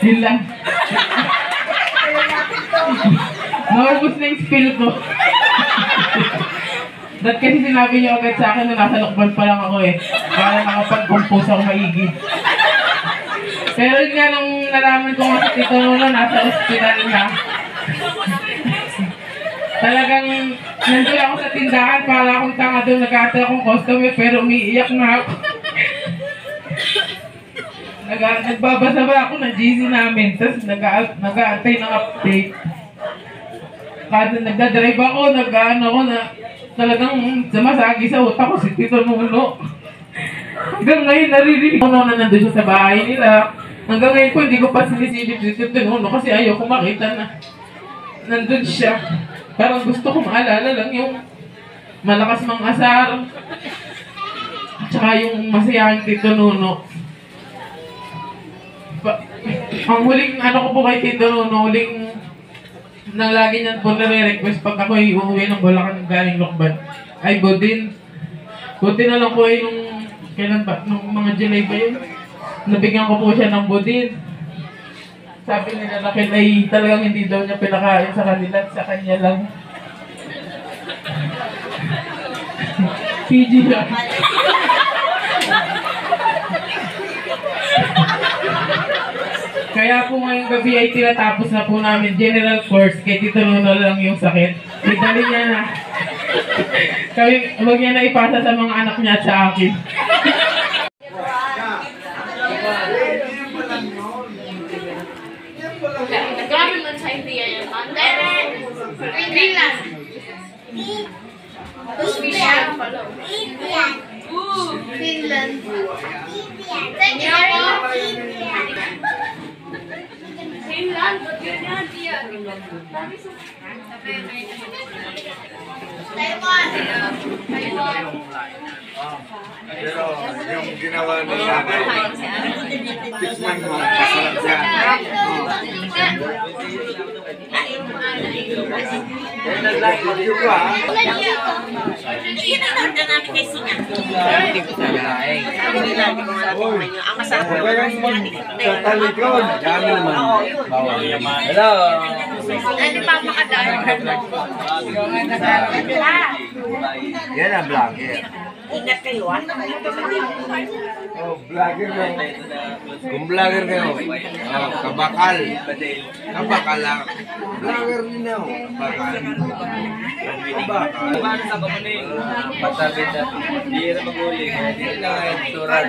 Yun lang. Naubos na yung spill ko. Dahil kasi sinabi niyo agad sa akin na nasa lokban pa lang ako eh. Para nakapag-compose ako maigi. Pero yun nga nung nalaman ko nga sa Tito Nuno, nasa ospital na. Talagang nandun ako sa tindahan para akong tanga doon, nag-aantay akong customer pero umiiyak na ako. Nagbabasa ba ako ng GC namin, tapos nag-aantay ng update. Kada nagdadrive ako, nag-ano ako na talagang sumasagi sa utak ko si Tito Nuno. Hanggang ngayon naririnig ko na nandun siya sa bahay nila. Hanggang ngayon po hindi ko pa sinisilip si Tito Nuno kasi ayaw ko makita na nandun siya. Parang gusto ko maalala lang yung malakas mang asar. Tsaka yung masayahing Tito Nuno. Ang huling ano ko po kay Tito Nuno, huling nang lagi niyan po nare-request pag ako ay uuwi ng Bulacan galing Lokban. Ay, Bodin. Buti na lang po ay nung, kailan ba, nung mga July ba yun? Nabigyan ko po siya ng Bodin. Sabi nila na ay talagang hindi daw niya pinakain sa kanila, sa kanya lang. PG lang. Kaya po ngayong gabi ay tinatapos na po namin general course kay Tito Nuno lang yung sakit. Idali niya na. Huwag niya na ipasa sa mga anak niya at sa akin. Nag-government sa India yan. Greenland. Finland. Finland. Finland. Taiwan. Taiwan. Pero yung ginawa ni Nanay, tikman mo, masarap yan. Nag-like ko ah. Ang masarap Huwag kayong magtatalikod. Dami naman. Hello. Hindi pa makadaan. Yan ang vlogger. Ingat kayo ah. Oh, vlogger na. Kung vlogger kayo, oh, kabakal. Kabakal lang. Vlogger din ako. Kabakal. Kabakal. Paano sa kamuning? Patabit na. Hindi na maguling. Hindi na surat.